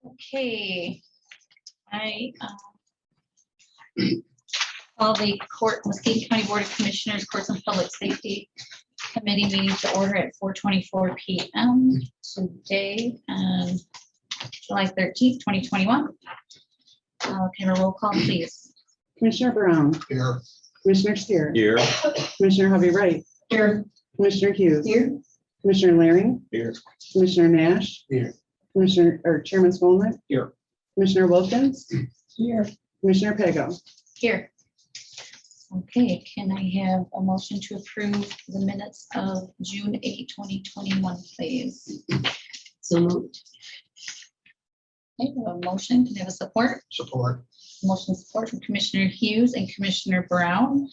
Okay, I call the Muskegon County Board of Commissioners Courts and Public Safety Committee meeting to order at 4:24 p.m. today, July 13th, 2021. Can I have a roll call, please? Commissioner Brown. Here. Commissioner Steer. Here. Commissioner Hovey Wright. Here. Commissioner Hughes. Here. Commissioner Laring. Here. Commissioner Nash. Here. Chairman Skolnick. Here. Commissioner Wilkins. Here. Commissioner Pago. Here. Okay, can I have a motion to approve the minutes of June 8, 2021, please? So moved. Okay, we have a motion, can I have a support? Support. Motion support from Commissioner Hughes and Commissioner Brown.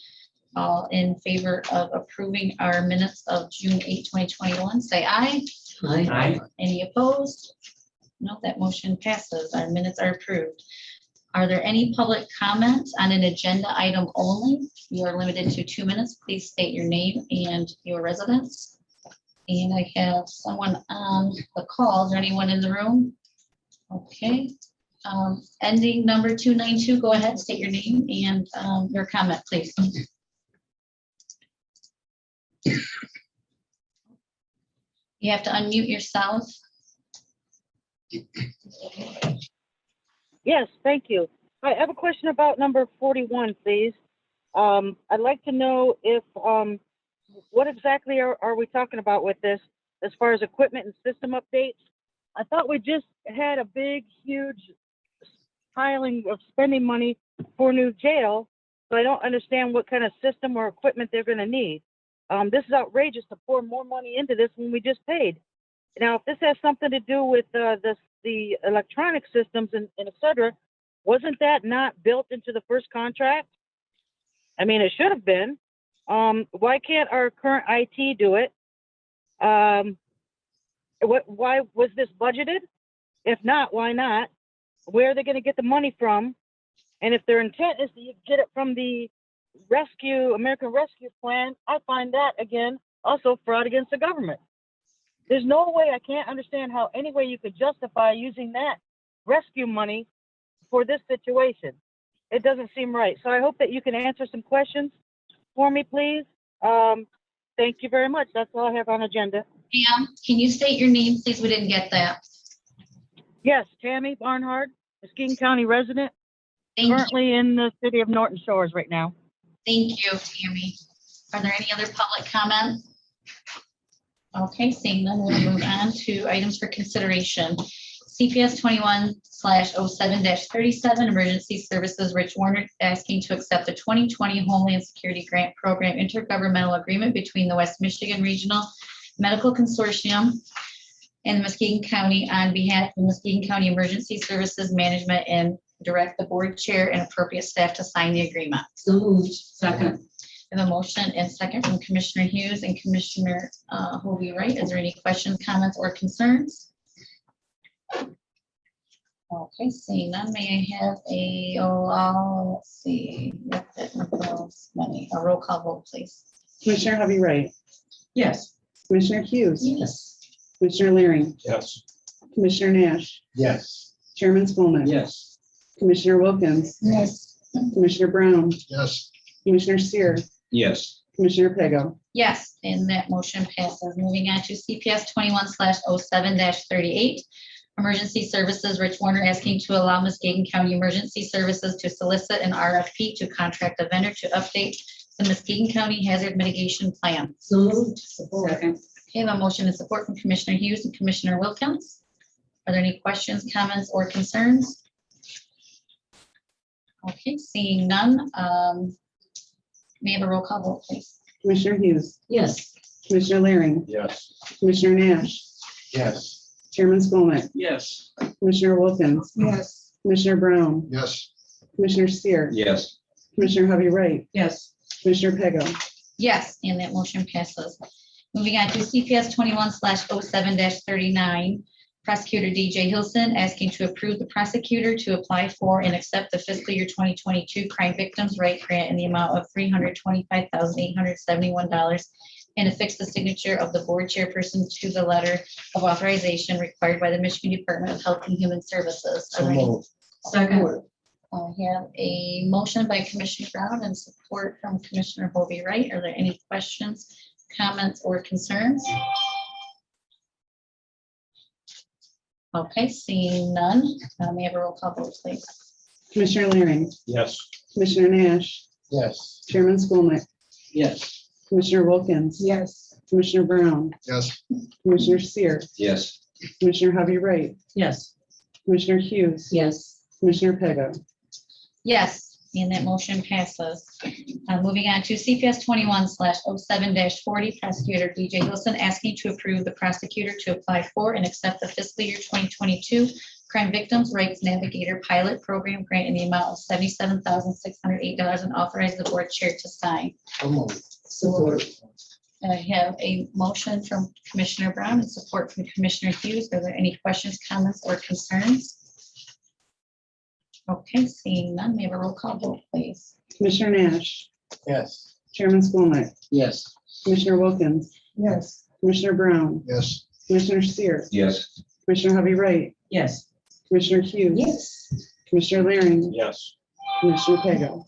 All in favor of approving our minutes of June 8, 2021, say aye. Aye. Any opposed? No, that motion passes. Our minutes are approved. Are there any public comments on an agenda item only? You are limited to 2 minutes. Please state your name and your residence. And I have someone on the call. Is there anyone in the room? Okay. Ending number 292, go ahead, state your name and your comment, please. You have to unmute yourself. Yes, thank you. I have a question about number 41, please. I'd like to know if, what exactly are we talking about with this as far as equipment and system updates? I thought we just had a big, huge piling of spending money for a new jail, so I don't understand what kind of system or equipment they're going to need. This is outrageous to pour more money into this when we just paid. Now, if this has something to do with the electronic systems and et cetera, wasn't that not built into the first contract? I mean, it should have been. Why can't our current IT do it? Why was this budgeted? If not, why not? Where are they going to get the money from? And if their intent is to get it from the American Rescue Plan, I find that, again, also fraud against the government. There's no way, I can't understand how any way you could justify using that rescue money for this situation. It doesn't seem right. So I hope that you can answer some questions for me, please. Thank you very much. That's all I have on agenda. Pam, can you state your name, please? We didn't get that. Yes, Tammy Barnhart, Muskegon County resident, Thank you. currently in the city of Norton Shores right now. Thank you, Tammy. Are there any other public comments? Okay, seeing none, we'll move on to items for consideration. CPS 21/07-37, Emergency Services, Rich Warner asking to accept the 2020 Homeland Security Grant Program intergovernmental agreement between the West Michigan Regional Medical Consortium and Muskegon County on behalf of Muskegon County Emergency Services Management, and direct the board chair and appropriate staff to sign the agreement. So moved. Second. We have a motion and second from Commissioner Hughes and Commissioner Hovey Wright. Is there any questions, comments, or concerns? Okay, seeing none, may I have let's see, a roll call vote, please. Commissioner Hovey Wright. Yes. Commissioner Hughes. Yes. Commissioner Laring. Yes. Commissioner Nash. Yes. Chairman Skolnick. Yes. Commissioner Wilkins. Yes. Commissioner Brown. Yes. Commissioner Steer. Yes. Commissioner Pago. Yes, and that motion passes. Moving on to CPS 21/07-38. Emergency Services, Rich Warner asking to allow Muskegon County Emergency Services to solicit an RFP to contract a vendor to update the Muskegon County Hazard Mitigation Plan. So moved. Support. Second. Okay, I have a motion and support from Commissioner Hughes and Commissioner Wilkins. Are there any questions, comments, or concerns? Okay, seeing none, may I have a roll call vote, please? Commissioner Hughes. Yes. Commissioner Laring. Yes. Commissioner Nash. Yes. Chairman Skolnick. Yes. Commissioner Wilkins. Yes. Commissioner Brown. Yes. Commissioner Steer. Yes. Commissioner Hovey Wright. Yes. Commissioner Pago. Yes, and that motion passes. Moving on to CPS 21/07-39, Prosecutor DJ Hilson asking to approve the prosecutor to apply for and accept the fiscal year 2022 Crime Victims' Right Grant in the amount of $325,871 and affix the signature of the board chairperson to the letter of authorization required by the Michigan Department of Health and Human Services. Are So there any- moved. Second. I have a motion by Commissioner Brown and support from Commissioner Hovey Wright. Are there any questions, comments, or concerns? Okay, seeing none, may I have a roll call vote, please? Commissioner Laring, Yes. Commissioner Nash, Yes. Chairman Skolnick, Yes. Commissioner Wilkins. Yes. Commissioner Brown, Yes. Commissioner Seer, Yes. Commissioner Hovey Wright, Yes. Commissioner Hughes, Yes. Commissioner Pego. Yes, and that motion passes. Moving on to CPS 21/07-40, Prosecutor DJ Wilson asking to approve the prosecutor to apply for and accept the fiscal year 2022 Crime Victims' Rights Navigator Pilot Program grant in the amount of $77,608 and authorize the board chair to sign. So moved. Support. I have a motion from Commissioner Brown and support from Commissioner Hughes. Are there any questions, comments, or concerns? Okay, seeing none, may I have a roll call vote, please? Commissioner Nash, Yes. Chairman Skolnick, Yes. Commissioner Wilkins, Yes. Commissioner Brown, Yes. Commissioner Seer, Yes. Commissioner Hovey Wright, Yes. Commissioner Hughes. Yes. Commissioner Laring, Yes. Commissioner Pego.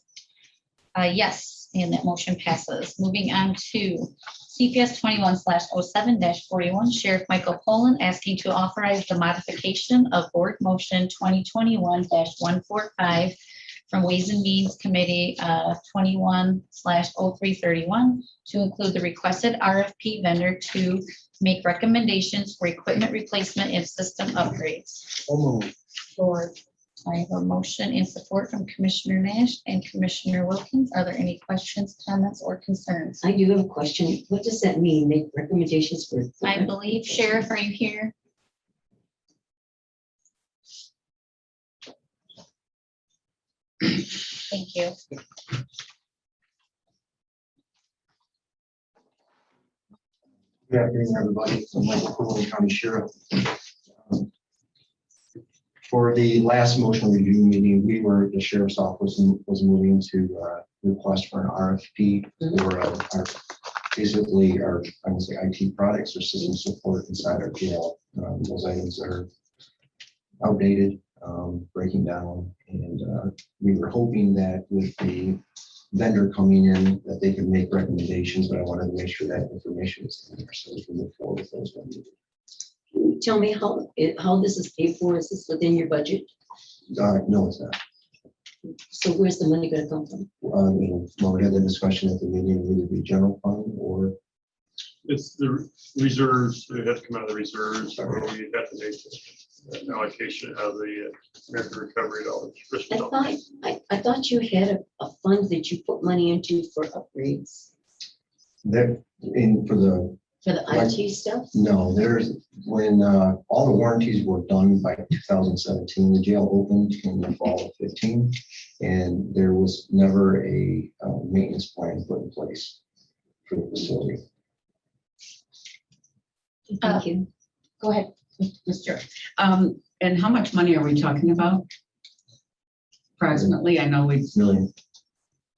Yes, and that motion passes. Moving on to CPS 21/07-41, Sheriff Michael Pollan asking to authorize the modification of Board Motion 2021-145 from Ways and Means Committee 21/0331 to include the requested RFP vendor to make recommendations for equipment replacement and system upgrades. So moved. I have a motion in support from Commissioner Nash and Commissioner Wilkins. Are there any questions, comments, or concerns? I do have a question. What does that mean? Make recommendations for? I believe, Sheriff, are you here? Thank you. Good afternoon, everybody. I'm Michael Quillen, County Sheriff. For the last motion review meeting, the sheriff's office was moving to request for an RFP for our, basically our, I would say IT products or system support inside our jail. Those items are outdated, breaking down, and we were hoping that with the vendor coming in, that they could make recommendations, but I wanted to make sure that information is in there so we can move forward with those ones. Tell me how this is paid for. Is this within your budget? No, it's not. So where's the money gonna come from? Well, we had the discussion at the meeting, either be general fund or It's the reserves, it had to come out of the reserves, or we had to make an allocation out of the American Recovery dollars. I thought you had a fund that you put money into for upgrades that for the, for the IT stuff. no, there's, when all the warranties were done by 2017, the jail opened in the fall of 15, and there was never a maintenance plan put in place for the facility. Thank you. Go ahead. Mr. And how much money are we talking about? Approximately, I know it's Million.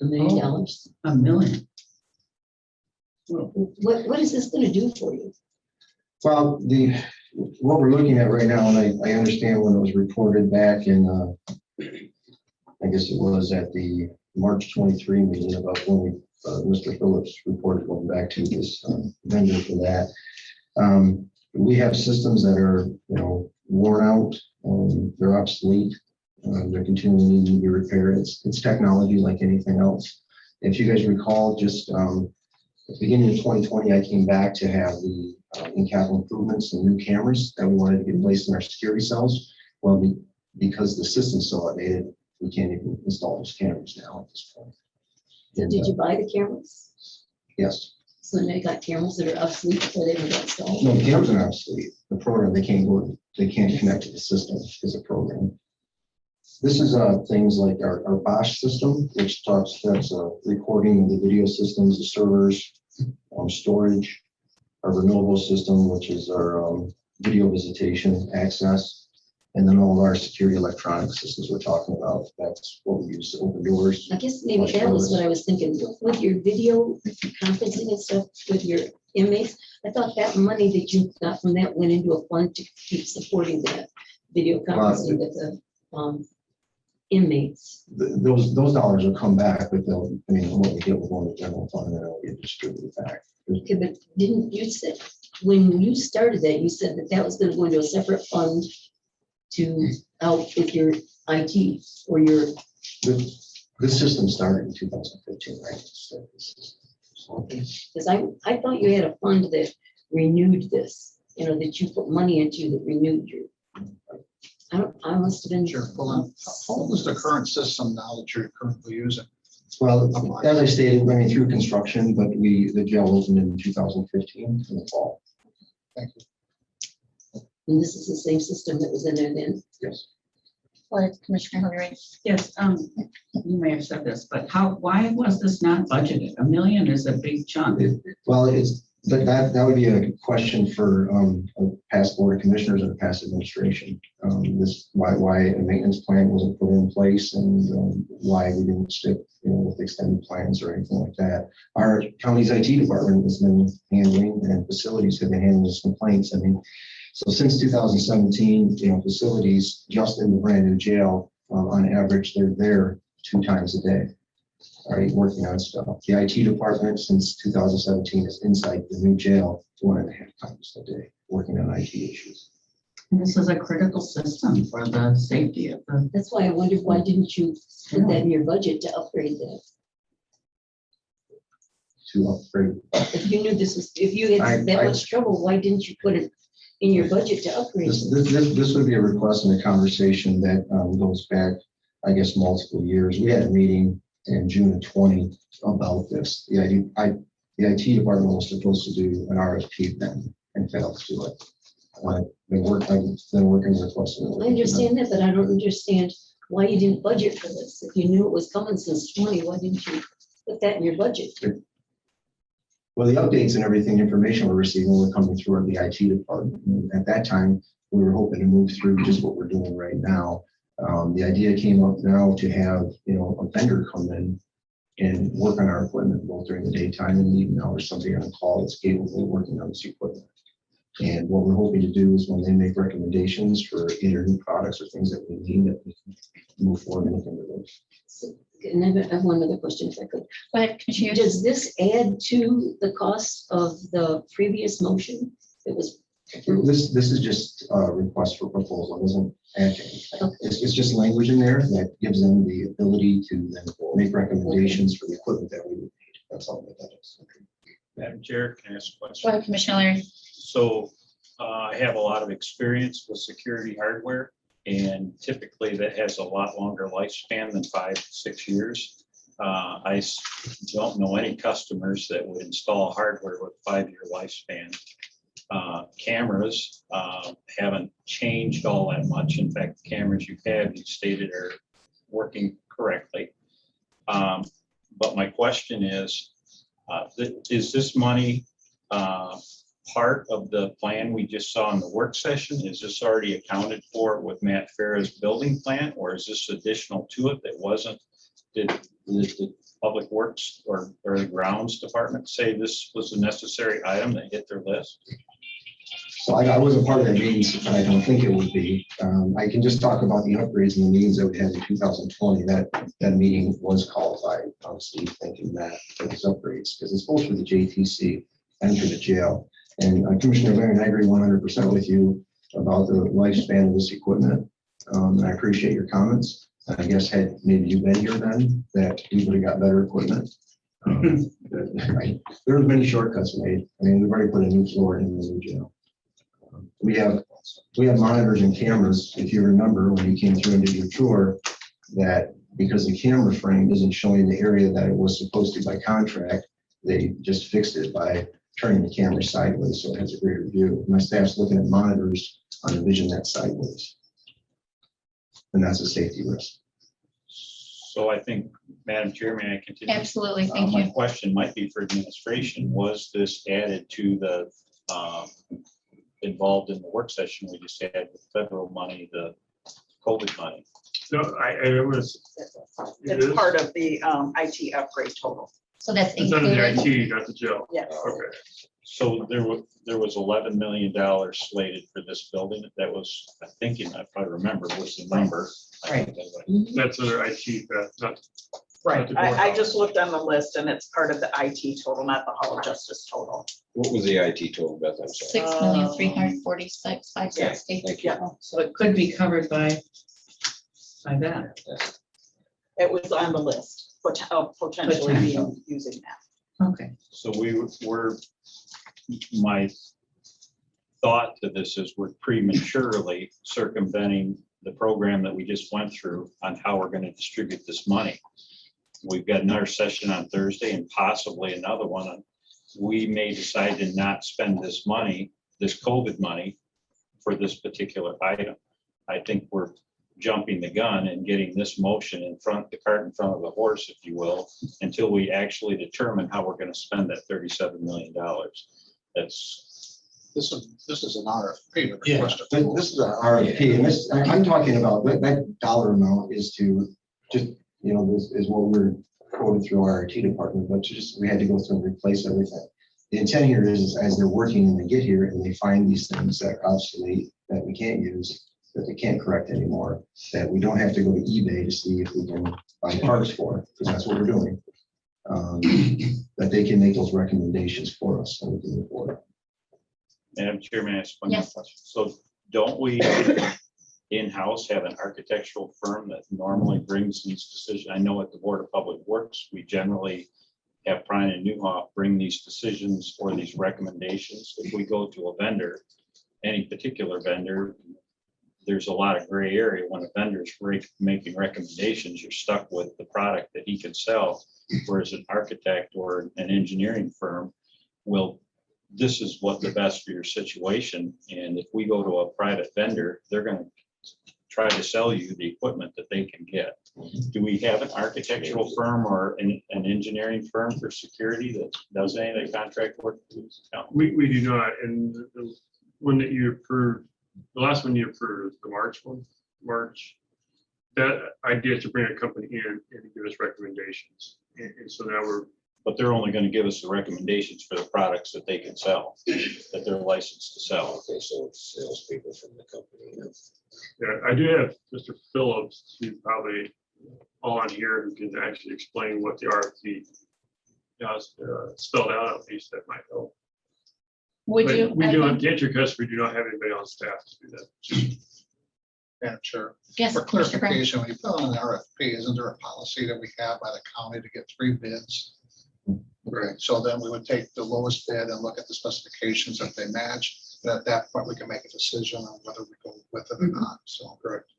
$1 million. a million. What is this gonna do for you? Well, what we're looking at right now, and I understand when it was reported back in, I guess it was at the March 23 meeting about when we, Mr. Phillips reported going back to this vendor for that. We have systems that are, worn out, they're obsolete, they're continually needing to be repaired. It's technology like anything else. If you guys recall, just at the beginning of 2020, I came back to have the in-capital improvements and new cameras that we wanted to get placed in our security cells. Well, because the system's so outdated, we can't even install those cameras now at this point. So did you buy the cameras? Yes. So now you got cameras that are obsolete before they were installed? No, the cameras are obsolete. The program, they can't connect to the system as a program. This is things like our Bosch system, which that's recording of the video systems, the servers, storage, our Renova system, which is our video visitation access, And then all of our security electronic systems we're talking about, that's what we use to open doors. I guess maybe that was what I was thinking, with your video conferencing and stuff with your inmates. I thought that money that you got from that went into a fund to keep supporting that video conferencing with the inmates. Those dollars will come back, but they'll, I mean, what we get will go in the general fund and then it'll get distributed back. Okay, but didn't you say, when you started that, you said that that was going to go into a separate fund to help with your IT or your, This system started in 2015, right? So this is- because I thought you had a fund that renewed this, that you put money into that renewed your. I must have been. Sure. How old is the current system now that you're currently using? Well, as I stated, I mean, through construction, but the jail opened in 2015 in the fall. Thank you. And this is the same system that was in there then. Yes. Or Commissioner Hilary. Yes, you may have said this, but why was this not budgeted? $1 million is a big chunk. Well, that would be a question for a past board of commissioners or past administration. Why a maintenance plan wasn't put in place and why we didn't stick, with extended plans or anything like that. Our county's IT department has been handling, and facilities have been handling these complaints. I mean, so since 2017, facilities just in the brand new jail, on average, they're there 2 times a day. All right, working on stuff. The IT department since 2017 is inside the new jail 1.5 times a day, working on IT issues. And this is a critical system for the safety of the. That's why I wondered, why didn't you put that in your budget to upgrade that? To upgrade. If you knew this was, if you had that much trouble, why didn't you put it in your budget to upgrade? This would be a request and a conversation that goes back, I guess, multiple years. We had a meeting in June of 20 about this. The IT department was supposed to do an RFP then and failed to do it. I've been working with us. I understand that, but I don't understand why you didn't budget for this. If you knew it was coming since 20, why didn't you put that in your budget? Well, the updates and everything, information we're receiving were coming through the IT department. And at that time, we were hoping to move through just what we're doing right now. The idea came up now to have, a vendor come in and work on our equipment both during the daytime and evening hours, somebody on call that's capable of working on this equipment. And what we're hoping to do is when they make recommendations for either new products or things that we need, that we can move forward and look into those. So, and I have one other question if I could. Go ahead, Commissioner. Does this add to the cost of the previous motion that was approved? This is just a request for proposal. It doesn't add to anything. Okay. It's just language in there that gives them the ability to then make recommendations for the equipment that we would need. That's all that is. Madam Chair, can I ask a Go question? ahead, Commissioner Hilary. So I have a lot of experience with security hardware, and typically that has a lot longer lifespan than 5 to 6 years. I don't know any customers that would install hardware with 5-year lifespan. Cameras haven't changed all that much. In fact, the cameras you stated are working correctly. But my question is this money part of the plan we just saw in the work session? Is this already accounted for with Matt Farah's building plan, or is this additional to it that wasn't? Did the Public Works or the Grounds Department say this was a necessary item that hit their list? So I wasn't part of that meeting, so I don't think it would be. I can just talk about the upgrades and the meetings that we had in 2020. That meeting was called by Steve thinking that for these upgrades, because it's both for the JTC and for the jail. And Commissioner Varian, I agree 100% with you about the lifespan of this equipment. And I appreciate your comments. I guess had maybe you been here then, that we would have got better equipment. There have many shortcuts made. I mean, we've already put a new floor in the new jail. We have monitors and cameras. If you remember when you came through and did your tour, that because the camera frame isn't showing the area that it was supposed to by contract, they just fixed it by turning the camera sideways so it has a greater view. My staff's looking at monitors on the vision that's sideways. And that's a safety risk. So I think, Madam Chair, may I continue? Absolutely, thank My you. question might be for administration. Was this added to the involved in the work session we just had with federal money, the COVID money. No, it was. it It's is- part of the IT upgrade total. So that's It's under the included. IT, not the jail. Yes. Okay. So there was $11 million slated for this building. That was, I think, if I remember, was the number. Right. That's under IT, not. Right. the I courthouse. just looked on the list and it's part of the IT total, not the Hall of Justice total. What was the IT total, Beth? I'm sorry. 6,346,560. Thank you. Yeah, So it could be covered by that. it was on the list, potentially being using that. Okay. So my thought to this is we're prematurely circumventing the program that we just went through on how we're going to distribute this money. We've got another session on Thursday and possibly another one. We may decide to not spend this money, this COVID money, for this particular item. I think we're jumping the gun and getting this motion in front, the cart in front of the horse, if you will, until we actually determine how we're going to spend that $37 million. This is an RFP. the Yeah. request of- This is an RFP, and this, I'm talking about, that dollar amount is to just, this is what we're quoted through our IT department, but we had to go through and replace everything. The intent here is as they're working and they get here and they find these things that are obsolete, that we can't use, that they can't correct anymore, that we don't have to go to eBay to see if we can buy parts for, because that's what we're doing. That they can make those recommendations for us and we can move forward. Madam Chairman, I ask one more Yes. question. So don't we in-house have an architectural firm that normally brings these decisions? I know at the Board of Public Works, we generally have Prine and Newhoff bring these decisions or these recommendations. If we go to a vendor, any particular vendor, there's a lot of gray area. When a vendor's making recommendations, you're stuck with the product that he can sell. Whereas an architect or an engineering firm will, this is what the best for your situation. And if we go to a private vendor, they're going to try to sell you the equipment that they can get. Do we have an architectural firm or an engineering firm for security that does any of the contract work? No. We do not, and the one that you approved, the last one you approved, the March one, that idea to bring a company in and give us recommendations. And so now But they're only going to give us the recommendations for the products that they can sell, that they're licensed to sell. Okay, so it's salespeople from the company. I do have Mr. Phillips, who's probably on here, who can actually explain what the RFP does, spelled out at least, that might help. Would But you? we I do, think- to answer your question, we do not have anybody on staff to do that. Madam Chair, Yes, for Mr. Brown. clarification, when you fill out an RFP, isn't there a policy that we have by the county to get 3 bids? Okay, so then we would take the lowest bid and look at the specifications if they match. And at that point, we can make a decision on whether we go with it or not. So, correct.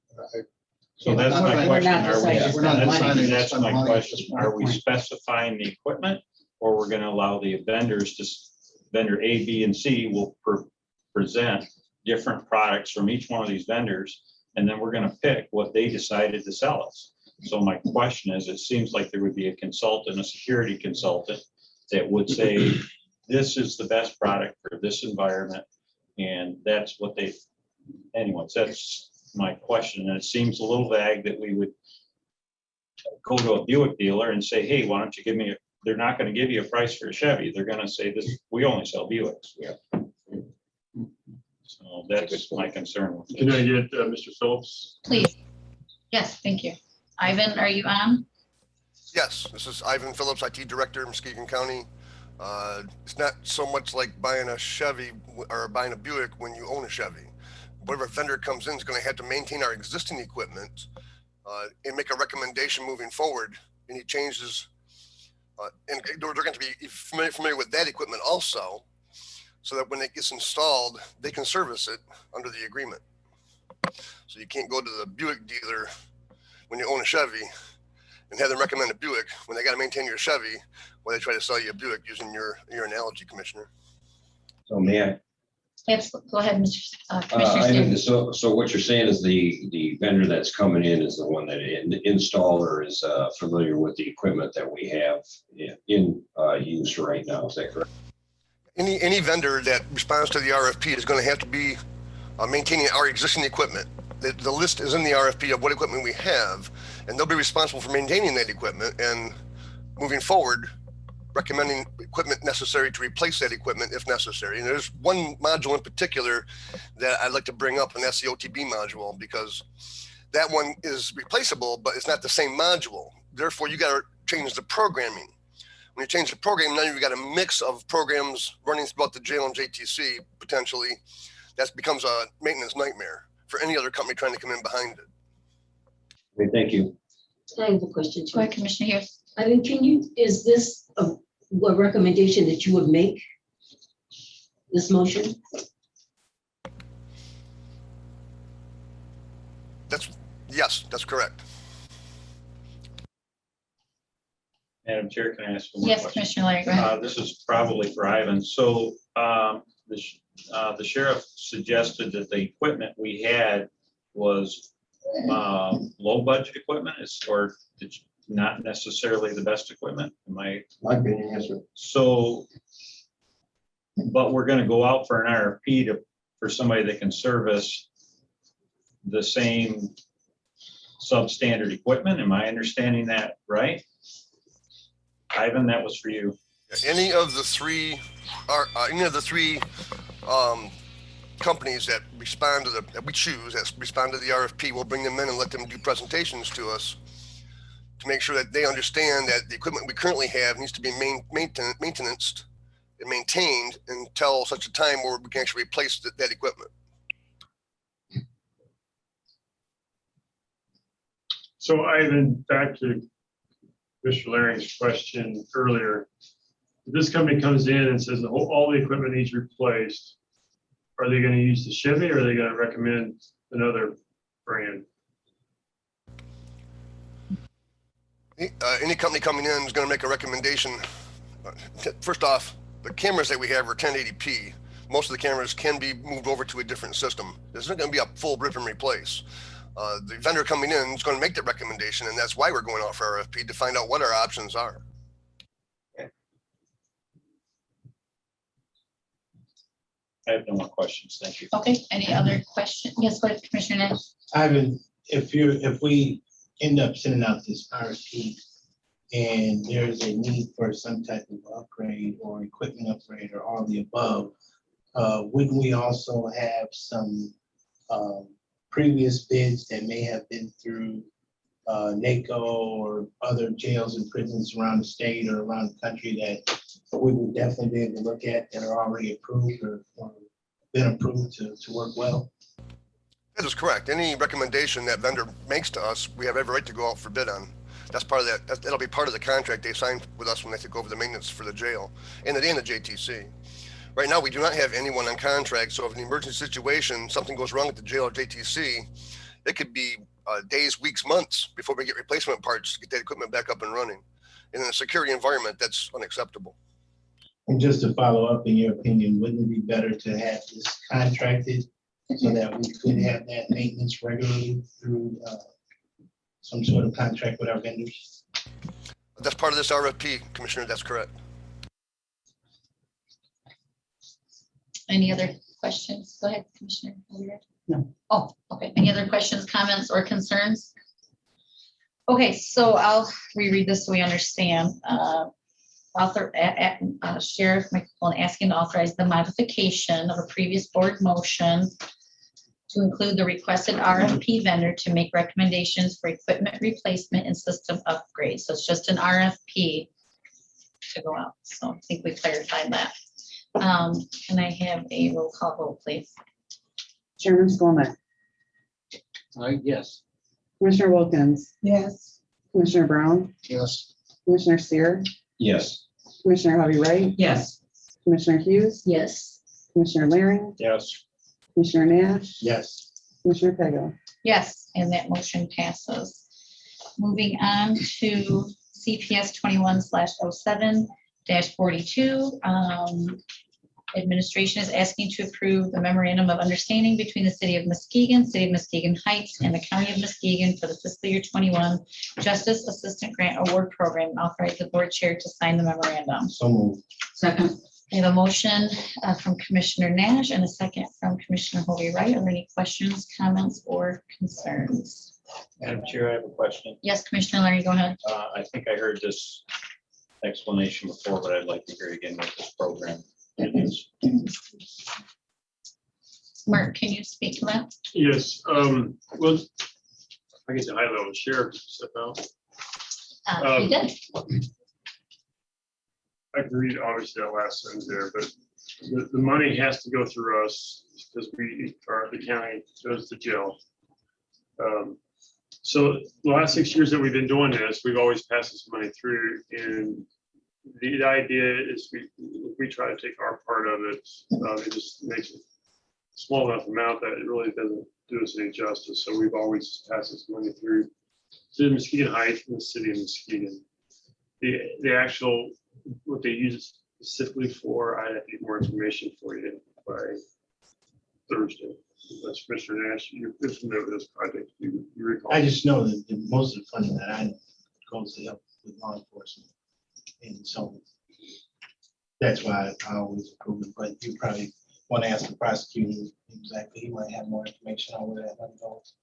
So that's We're my not question. deciding to We're not deciding to That's spend my money at this question. point. Are we specifying the equipment or we're going to allow the vendors to, vendor A, B, and C will present different products from each one of these vendors, and then we're going to pick what they decided to sell us. So my question is, it seems like there would be a consultant, a security consultant, that would say, this is the best product for this environment. And that's what they, anyways, that's my question. And it seems a little vague that we would go to a Buick dealer and say, hey, why don't you give me they're not going to give you a price for a Chevy. They're going to say this, we only sell Buicks. Yeah. So that's my concern with Can I this. get Mr. Phillips? Please. Yes, thank you. Ivan, are you on? Yes, this is Ivan Phillips, IT Director in Muskegon County. It's not so much like buying a Chevy or buying a Buick when you own a Chevy. Whatever vendor comes in is going to have to maintain our existing equipment and make a recommendation moving forward. Any changes, and they're going to be familiar with that equipment also, so that when it gets installed, they can service it under the agreement. So you can't go to the Buick dealer when you own a Chevy and have them recommend a Buick when they got to maintain your Chevy while they try to sell you a Buick using your analogy, Commissioner. So may I? Yes, go ahead, Commissioner Ivan, Stevens. so what you're saying is the vendor that's coming in is the one that installer is familiar with the equipment that we have in use right now. Is that correct? Any vendor that responds to the RFP is going to have to be maintaining our existing equipment the list is in the RFP of what equipment we have, and they'll be responsible for maintaining that equipment and moving forward, recommending equipment necessary to replace that equipment if necessary. And there's one module in particular that I'd like to bring up, and that's the OTB module, because that one is replaceable, but it's not the same module. Therefore, you got to change the programming. When you change the program, now you've got a mix of programs running throughout the jail and JTC potentially. That becomes a maintenance nightmare for any other company trying to come in behind it. Okay, thank you. I have a question. Go ahead, Commissioner Hughes. Ivan, is this a recommendation that you would make? This motion? Yes, that's correct. Madam Chair, can I ask one more Yes, question? Commissioner Larry, go ahead. This is probably for Ivan. So the sheriff suggested that the equipment we had was low budget equipment, or it's not necessarily the best equipment. Am I? My opinion, yes, sir. So, but we're going to go out for an RFP for somebody that can service the same substandard equipment. Am I understanding that right? Ivan, that was for you. Any of the three companies that respond to that we choose, that respond to the RFP, we'll bring them in and let them do presentations to us to make sure that they understand that the equipment we currently have needs to be maintained and maintained until such a time where we can actually replace that equipment. So Ivan, back to Mr. Laring's question earlier. If this company comes in and says all the equipment needs replaced, are they going to use the Chevy or are they going to recommend another brand? Any company coming in is going to make a recommendation. First off, the cameras that we have are 1080p. Most of the cameras can be moved over to a different system. There's not going to be a full rip and replace. The vendor coming in is going to make that recommendation, and that's why we're going out for RFP, to find out what our options are. I have no more questions. Thank you. Okay, any other question? Yes, go ahead, Commissioner Nash. Ivan, if we end up sending out this RFP and there's a need for some type of upgrade or equipment upgrade or all the above, wouldn't we also have some previous bids that may have been through NACO or other jails and prisons around the state or around the country that we would definitely be able to look at that are already approved or been approved to work well? That is correct. Any recommendation that vendor makes to us, we have every right to go out for bid on. That's part of that. That'll be part of the contract they signed with us when they took over the maintenance for the jail and the JTC. Right now, we do not have anyone on contract. So if an emergency situation, something goes wrong at the jail or JTC, it could be days, weeks, months before we get replacement parts to get that equipment back up and running. And in a security environment, that's unacceptable. And just to follow up, in your opinion, wouldn't it be better to have this contracted so that we could have that maintenance regularly through some sort of contract with our vendors? That's part of this RFP, Commissioner. That's correct. Any other questions? Go ahead, Commissioner. No. Oh, okay. Any other questions, comments, or concerns? Okay, so I'll reread this so we understand. Sheriff McClellan asking to authorize the modification of a previous board motion to include the requested RFP vendor to make recommendations for equipment replacement and system upgrades. So it's just an RFP to go out. So I think we clarified that. Can I have a roll call vote, please? Chairman Skolnick, Yes. Commissioner Wilkins, Yes. Commissioner Brown, Yes. Commissioner Seer, Yes. Commissioner Hovey Wright, Yes. Commissioner Hughes, Yes. Commissioner Laring, Yes. Commissioner Nash, Yes. Commissioner Pego. Yes, and that motion passes. Moving on to CPS 21/07-42. Administration is asking to approve the memorandum of understanding between the City of Muskegon, City of Muskegon Heights, and the County of Muskegon for the fiscal year 21 Justice Assistant Grant Award Program. Authorize the board chair to sign the memorandum. So moved. Second. We have a motion from Commissioner Nash and a second from Commissioner Hovey Wright. Are there any questions, comments, or concerns? Madam Chair, I have a question. Yes, Commissioner Larry, go ahead. I think I heard this explanation before, but I'd like to hear it again with this program. It is. Mark, can you speak to that? Yes, well, I guess a high level sheriff step out. You did. I agreed, obviously, that last sentence there, but the money has to go through us because we are, the county goes to jail. So the last 6 years that we've been doing this, we've always passed this money through, and the idea is we try to take our part of it. It just makes it small enough amount that it really doesn't do us any justice. So we've always passed this money through to Muskegon Heights and the city of Muskegon. The actual, what they use it specifically for, I have to get more information for you by Thursday. That's Commissioner Nash. You're familiar with this project. You recall. I just know that most of the funding that I know goes to help with law enforcement. And so that's why I always approve it, but you probably want to ask the prosecutor exactly. He might have more information on where that money goes.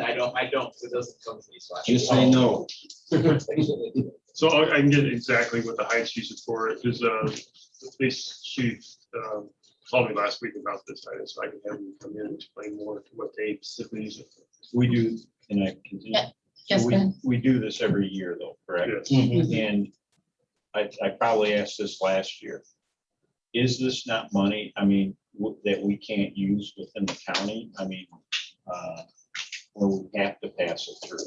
I don't, because it doesn't come to me, so. Just say no. So I can get exactly what the Heights use it for, because the police chief called me last week about this item, so I can have him come in and explain more to what they specifically use it for. We do, and I continue. Yeah. Yes, go ahead. We do this every year though, correct? Yes. And I probably asked this last year. Is this not money, I mean, that we can't use within the county? I mean, or we have to pass it through?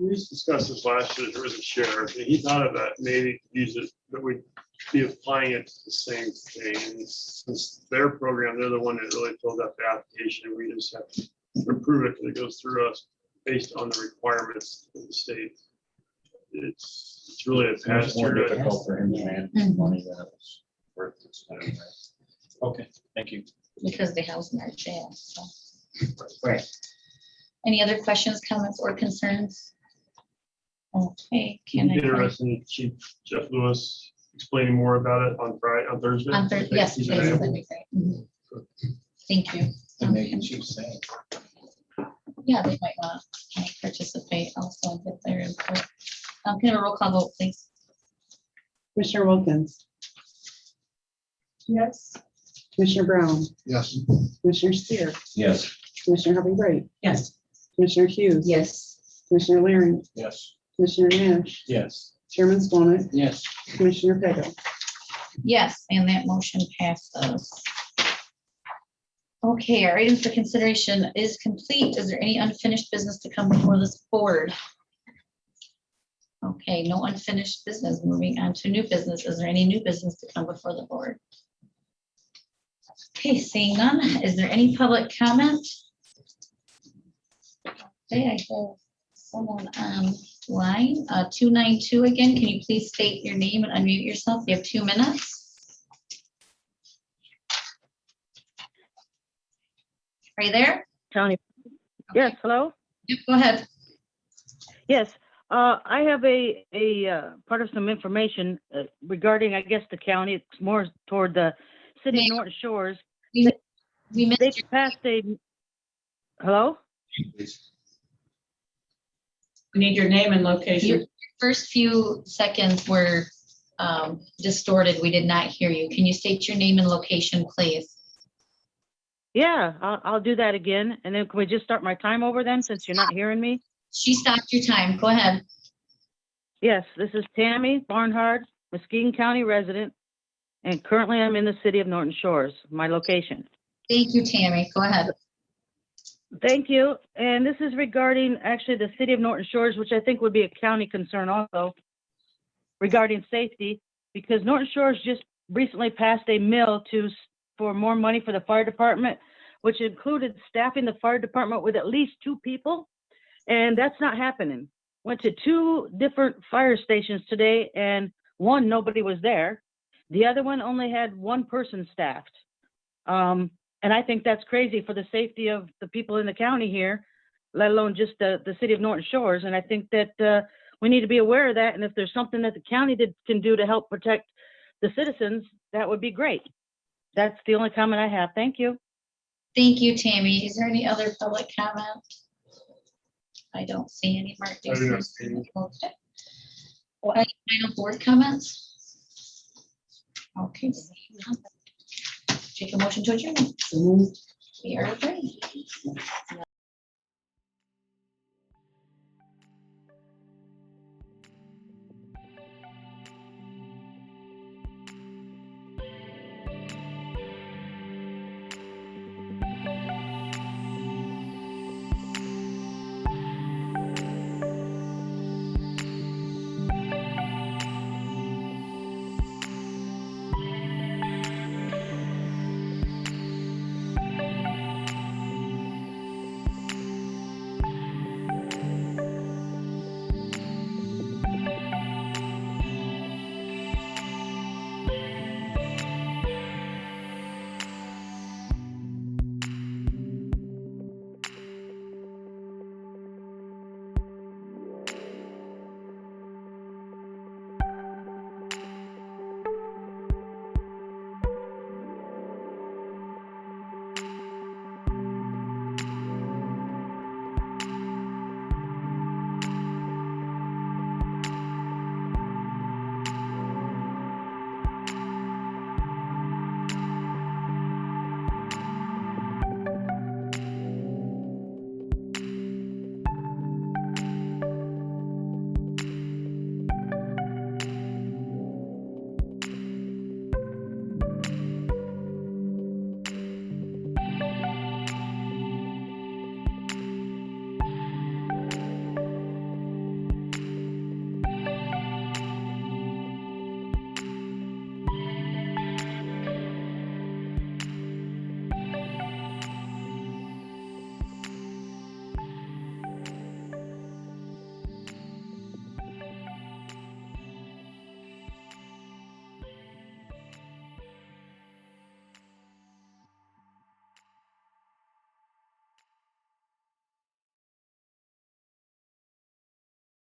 We discussed this last year, there was a sheriff, and he thought of that, maybe use it, but we'd be applying it to the same thing. And since their program, they're the one that really filled out the application, we just have to approve it, because it goes through us based on the requirements of the state. It's really a pass It's more through. difficult for him to manage money than it's worth. Okay, thank you. Because they house in our jail, so. Right. Any other questions, comments, or concerns? Okay, can I? Interested in Chief Jeff Lewis explaining more about it on Friday, on Thursday? On Thursday, yes, please, that'd be great. Mhm. Thank you. And make it chief saying. Yeah, they might want to participate also and get their input. Can I have a roll call vote, please? Commissioner Wilkins, Yes. Commissioner Brown, Yes. Commissioner Steer, Yes. Commissioner Hovey Wright, Yes. Commissioner Hughes. Yes. Commissioner Larry, Yes. Commissioner Nash, Yes. Chairman Skolnick, Yes. Commissioner Pego. Yes, and that motion passes. Okay, our items for consideration is complete. Is there any unfinished business to come before this board? Okay, no unfinished business. Moving on to new business. Is there any new business to come before the board? Okay, seeing none. Is there any public comment? Okay, I have someone on line, 292 again. Can you please state your name and unmute yourself? You have 2 minutes. Are you there? County. Yes, hello? Yep, go ahead. Yes, I have a part of some information regarding, I guess, the county. It's more toward the city of Norton Shores. We missed They your passed a, hello? We need your name and location. first few seconds were distorted. We did not hear you. Can you state your name and location, please? Yeah, I'll do that again. And then can we just start my time over then, since you're not hearing me? She stopped your time. Go ahead. Yes, this is Tammy Barnhart, Muskegon County resident, and currently I'm in the city of Norton Shores, my location. Thank you, Tammy. Go ahead. Thank you. And this is regarding actually the city of Norton Shores, which I think would be a county concern also regarding safety, because Norton Shores just recently passed a bill for more money for the fire department, which included staffing the fire department with at least 2 people. And that's not happening. Went to 2 different fire stations today, and one, nobody was there. The other one only had 1 person staffed. And I think that's crazy for the safety of the people in the county here, let alone just the city of Norton Shores. And I think that we need to be aware of that. And if there's something that the county can do to help protect the citizens, that would be great. That's the only comment I have. Thank you. Thank you, Tammy. Is there any other public comment? I don't see any. Mark, do you I do not see see any? Okay. Well, any final board comments? Okay. Take a motion to adjourn. So moved. We are adjourned.